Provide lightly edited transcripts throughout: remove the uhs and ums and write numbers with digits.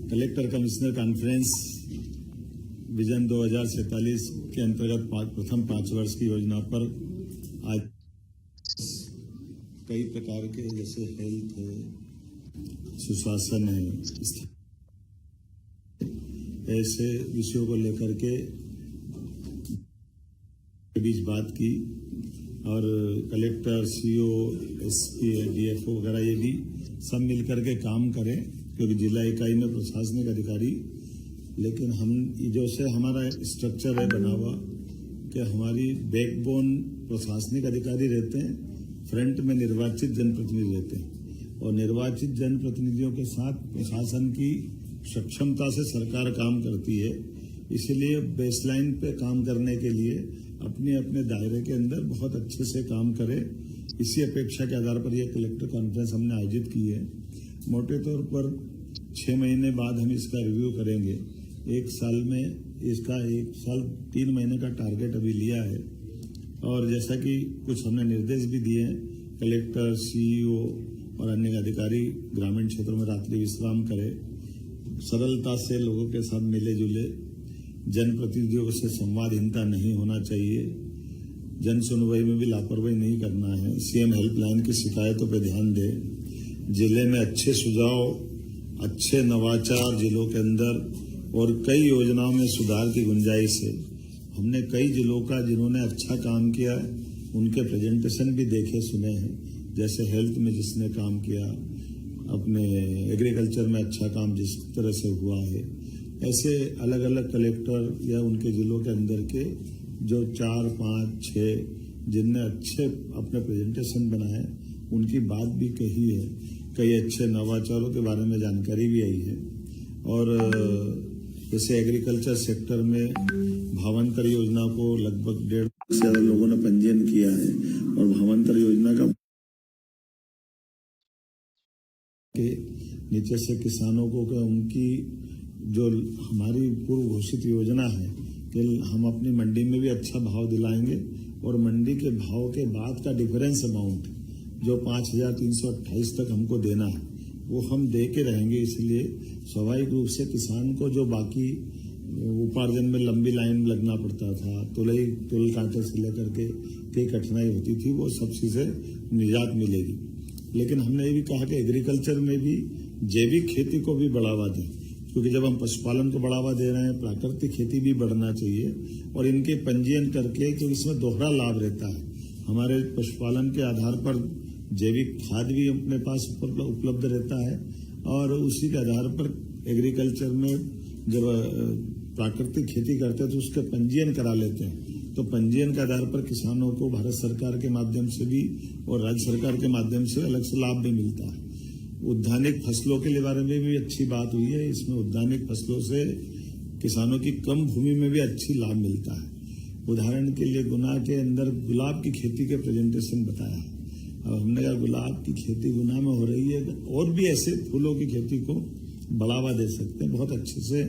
Collector commissioner conference vision 2047 के अंतर्गत प्रथम 5 वर्ष की योजना पर आज कई प्रकार के जैसे हेल्थ है, सुशासन है, ऐसे विषयों को लेकर के बीच बात की और कलेक्टर, सीओ, एसपी, डीएफओ वगैरह ये भी सब मिलकर के काम करें, क्योंकि जिला इकाई में प्रशासनिक अधिकारी, लेकिन हम जो से हमारा स्ट्रक्चर है बना हुआ कि हमारी बैकबोन प्रशासनिक अधिकारी रहते हैं, फ्रंट में निर्वाचित जनप्रतिनिधि रहते हैं और निर्वाचित जनप्रतिनिधियों के साथ प्रशासन की सक्षमता से सरकार काम करती है। इसलिए बेसलाइन पे काम करने के लिए अपने अपने दायरे के अंदर बहुत अच्छे से काम करें। इसी अपेक्षा के आधार पर यह कलेक्टर कॉन्फ्रेंस हमने आयोजित की है। मोटे तौर पर 6 महीने बाद हम इसका रिव्यू करेंगे। 1 साल में इसका 1 साल 3 महीने का टारगेट अभी लिया है और जैसा कि कुछ हमने निर्देश भी दिए हैं, कलेक्टर, सीईओ और अन्य अधिकारी ग्रामीण क्षेत्रों में रात्रि विश्राम करें, सरलता से लोगों के साथ मिले जुले, जनप्रतिनिधियों से संवादहीनता नहीं होना चाहिए, जन सुनवाई में भी लापरवाही नहीं करना है, सीएम हेल्पलाइन की शिकायतों पर ध्यान दें, जिले में अच्छे सुझाव, अच्छे नवाचार जिलों के अंदर और कई योजनाओं में सुधार की गुंजाइश है। हमने कई जिलों का जिन्होंने अच्छा काम किया है उनके प्रेजेंटेशन भी देखे सुने हैं, जैसे हेल्थ में जिसने काम किया, अपने एग्रीकल्चर में अच्छा काम जिस तरह से हुआ है, ऐसे अलग अलग कलेक्टर या उनके जिलों के अंदर के जो 4, 5, 6 जिनने अच्छे अपने प्रेजेंटेशन बनाए उनकी बात भी कही है। कई अच्छे नवाचारों के बारे में जानकारी भी आई है और जैसे एग्रीकल्चर सेक्टर में भावांतर योजना को लगभग 1.5 लाख से ज्यादा लोगों ने पंजीयन किया है और भावांतर योजना का के नीचे से किसानों को उनकी जो हमारी पूर्व घोषित योजना है कि हम अपनी मंडी में भी अच्छा भाव दिलाएंगे और मंडी के भाव के बाद का डिफरेंस अमाउंट जो 5,328 तक हमको देना है वो हम दे के रहेंगे। इसलिए स्वाभाविक रूप से किसान को जो बाकी उपार्जन में लंबी लाइन लगना पड़ता था, तुल कांटे से लेकर के कई कठिनाई होती थी, वो सब चीजें निजात मिलेगी। लेकिन हमने ये भी कहा कि एग्रीकल्चर में भी जैविक खेती को भी बढ़ावा दें, क्योंकि जब हम पशुपालन को बढ़ावा दे रहे हैं, प्राकृतिक खेती भी बढ़ना चाहिए और इनके पंजीयन करके, क्योंकि इसमें दोहरा लाभ रहता है। हमारे पशुपालन के आधार पर जैविक खाद भी अपने पास उपलब्ध रहता है और उसी के आधार पर एग्रीकल्चर में जब प्राकृतिक खेती करते हैं तो उसके पंजीयन करा लेते हैं। तो पंजीयन के आधार पर किसानों को भारत सरकार के माध्यम से भी और राज्य सरकार के माध्यम से अलग से लाभ भी मिलता है। उद्यानिक फसलों के बारे में भी अच्छी बात हुई है। इसमें उद्यानिक फसलों से किसानों की कम भूमि में भी अच्छी लाभ मिलता है। उदाहरण के लिए गुना के अंदर गुलाब की खेती के प्रेजेंटेशन बताया है। अब हमने कहा गुलाब की खेती गुना में हो रही है और भी ऐसे फूलों की खेती को बढ़ावा दे सकते हैं। बहुत अच्छे से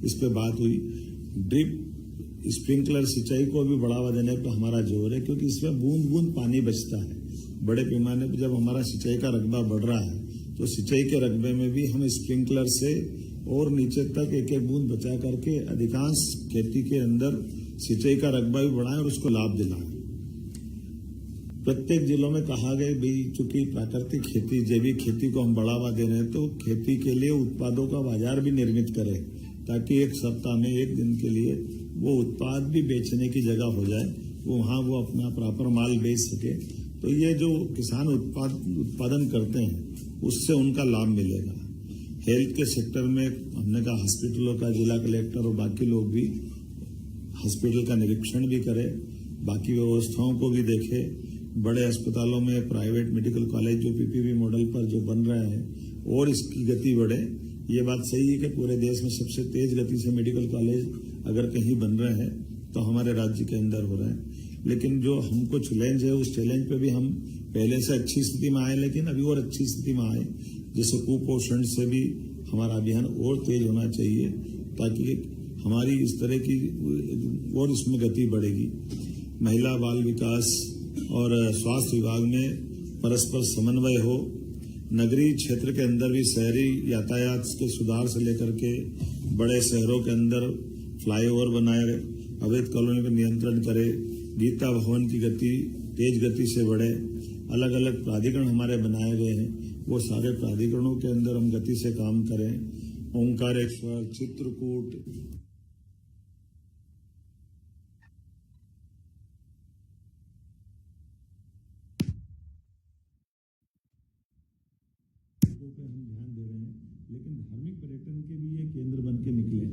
इस पे बात हुई। ड्रिप स्प्रिंकलर सिंचाई को भी बढ़ावा देने पर हमारा जोर है, क्योंकि इसमें बूंद बूंद पानी बचता है। बड़े पैमाने पर जब हमारा सिंचाई का रकबा बढ़ रहा है तो सिंचाई के रकबे में भी हम स्प्रिंकलर से और नीचे तक एक एक बूंद बचा करके अधिकांश खेती के अंदर सिंचाई का रकबा भी बढ़ाएं और उसको लाभ दिलाएं। प्रत्येक जिलों में कहा गया भाई, चूंकि प्राकृतिक खेती, जैविक खेती को हम बढ़ावा दे रहे हैं तो खेती के लिए उत्पादों का बाजार भी निर्मित करें, ताकि एक सप्ताह में एक दिन के लिए वो उत्पाद भी बेचने की जगह हो जाए, वहां वो अपना प्रॉपर माल बेच सके। तो ये जो किसान उत्पादन करते हैं उससे उनका लाभ मिलेगा। हेल्थ के सेक्टर में हमने कहा हॉस्पिटलों का जिला कलेक्टर और बाकी लोग भी हॉस्पिटल का निरीक्षण भी करें, बाकी व्यवस्थाओं को भी देखें। बड़े अस्पतालों में प्राइवेट मेडिकल कॉलेज जो पीपीपी मॉडल पर जो बन रहे हैं और इसकी गति बढ़े। ये बात सही है कि पूरे देश में सबसे तेज गति से मेडिकल कॉलेज अगर कहीं बन रहे हैं तो हमारे राज्य के अंदर हो रहे हैं। लेकिन जो हमको चैलेंज है उस चैलेंज पे भी हम पहले से अच्छी स्थिति में आए, लेकिन अभी और अच्छी स्थिति में आए। जैसे कुपोषण से भी हमारा अभियान और तेज होना चाहिए, ताकि हमारी इस तरह की और इसमें गति बढ़ेगी। महिला बाल विकास और स्वास्थ्य विभाग में परस्पर समन्वय हो, नगरीय क्षेत्र के अंदर भी शहरी यातायात के सुधार से लेकर के बड़े शहरों के अंदर फ्लाईओवर बनाए, अवैध कॉलोनी पर नियंत्रण करे, गीता भवन की गति तेज गति से बढ़े। अलग अलग प्राधिकरण हमारे बनाए गए हैं, वो सारे प्राधिकरणों के अंदर हम गति से काम करें। ओंकारेश्वर, चित्रकूट, पे हम ध्यान दे रहे हैं, लेकिन धार्मिक पर्यटन के भी ये केंद्र बन के निकले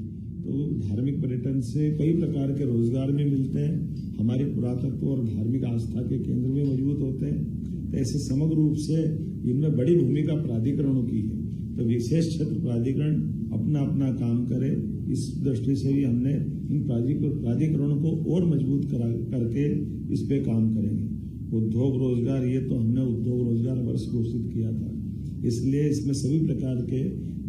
तो धार्मिक पर्यटन से कई प्रकार के रोजगार भी मिलते हैं, हमारी पुरातत्व और धार्मिक आस्था के केंद्र भी मजबूत होते हैं। तो ऐसे समग्र रूप से इनमें बड़ी भूमिका प्राधिकरणों की है। तो विशेष क्षेत्र प्राधिकरण अपना अपना काम करे, इस दृष्टि से भी हमने इन प्राधिकरणों को और मजबूत करके इस पे काम करेंगे। उद्योग रोजगार, ये तो हमने उद्योग रोजगार वर्ष घोषित किया था, इसलिए इसमें सभी प्रकार के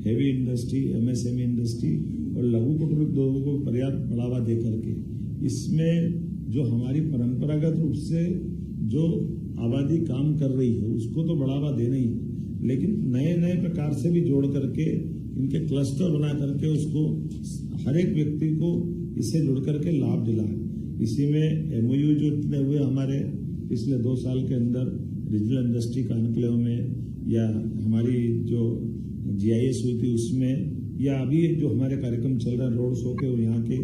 हेवी इंडस्ट्री, एमएसएमई इंडस्ट्री और लघु कुटीर उद्योगों को पर्याप्त बढ़ावा दे करके इसमें जो हमारी परंपरागत रूप से जो आबादी काम कर रही है उसको तो बढ़ावा देना ही, लेकिन नए नए प्रकार से भी जोड़ करके इनके क्लस्टर बना करके उसको हर एक व्यक्ति को इससे जुड़ करके लाभ दिलाए। इसी में एमओयू जो इतने हुए हमारे पिछले 2 साल के अंदर रीजनल इंडस्ट्री कॉन्क्लेव में, या हमारी जो जीआईएस हुई थी उसमें, या अभी जो हमारे कार्यक्रम चल रहा है रोड शो के यहाँ के,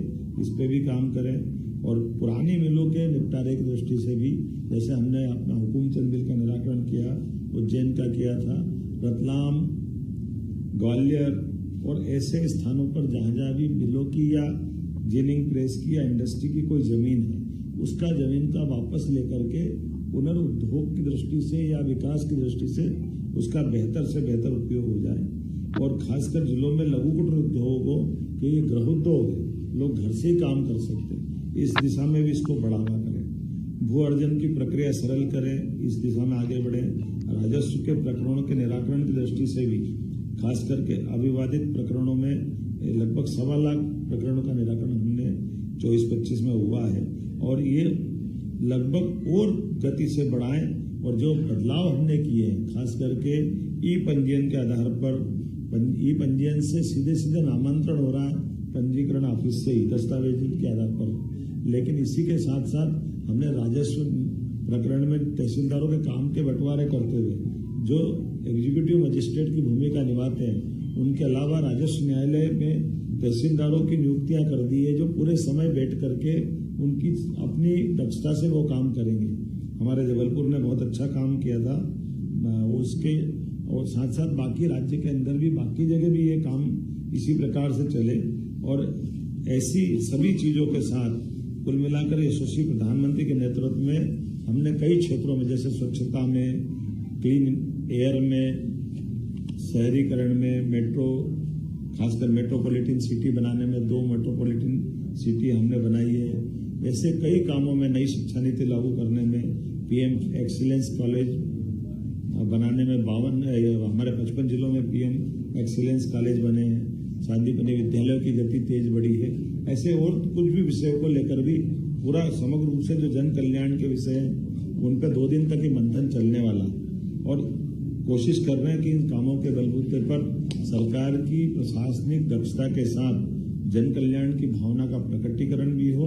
इस पे भी काम करें। और पुरानी मिलों के निपटारे की दृष्टि से भी, जैसे हमने अपना हुकुमचंद मिल का निराकरण किया, उज्जैन का किया था, रतलाम, ग्वालियर और ऐसे स्थानों पर जहाँ भी मिलों की या जिनिंग प्रेस की या इंडस्ट्री की कोई जमीन है, उसका जमीन का वापस लेकर के पुनरुद्योग की दृष्टि से या विकास की दृष्टि से उसका बेहतर से बेहतर उपयोग हो जाए। और खासकर जिलों में लघु कुटीर उद्योगों के ये गृह उद्योग है, लोग घर से ही काम कर सकते हैं, इस दिशा में भी इसको बढ़ावा करें। भू अर्जन की प्रक्रिया सरल करें, इस दिशा में आगे बढ़ें। राजस्व के प्रकरणों के निराकरण की दृष्टि से भी, खास करके अविवादित प्रकरणों में लगभग 1.25 लाख प्रकरणों का निराकरण हमने 24-25 में हुआ है, और ये लगभग और गति से बढ़ाएं। और जो बदलाव हमने किए हैं, खास करके ई पंजीयन के आधार पर, ई पंजीयन से सीधे सीधे नामांतरण हो रहा है पंजीकरण ऑफिस से ही दस्तावेज के आधार पर, लेकिन इसी के साथ साथ हमने राजस्व प्रकरण में तहसीलदारों के काम के बंटवारे करते हुए जो एग्जीक्यूटिव मजिस्ट्रेट की भूमिका निभाते हैं, उनके अलावा राजस्व न्यायालय में तहसीलदारों की नियुक्तियां कर दी है, जो पूरे समय बैठ करके उनकी अपनी दक्षता से वो काम करेंगे। हमारे जबलपुर ने बहुत अच्छा काम किया था उसके, और साथ साथ बाकी राज्य के अंदर भी, बाकी जगह भी ये काम इसी प्रकार से चले। और ऐसी सभी चीजों के साथ कुल मिलाकर यशस्वी प्रधानमंत्री के नेतृत्व में हमने कई क्षेत्रों में, जैसे स्वच्छता में, क्लीन एयर में, शहरीकरण में, मेट्रो, खासकर मेट्रोपॉलिटन सिटी बनाने में 2 मेट्रोपॉलिटन सिटी हमने बनाई है। ऐसे कई कामों में, नई शिक्षा नीति लागू करने में, पीएम एक्सीलेंस कॉलेज बनाने में 52, हमारे 55 जिलों में पीएम एक्सीलेंस कॉलेज बने हैं, शांतिपनी विद्यालयों की गति तेज बढ़ी है। ऐसे और कुछ भी विषयों को लेकर भी पूरा समग्र रूप से जो जन कल्याण के विषय हैं उन पर 2 दिन तक ही मंथन चलने वाला, और कोशिश कर रहे हैं कि इन कामों के बलबूते पर सरकार की प्रशासनिक दक्षता के साथ जन कल्याण की भावना का प्रकटीकरण भी हो,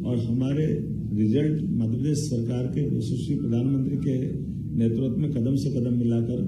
और हमारे रिजल्ट मध्य प्रदेश सरकार के यशस्वी प्रधानमंत्री के नेतृत्व में कदम से कदम मिलाकर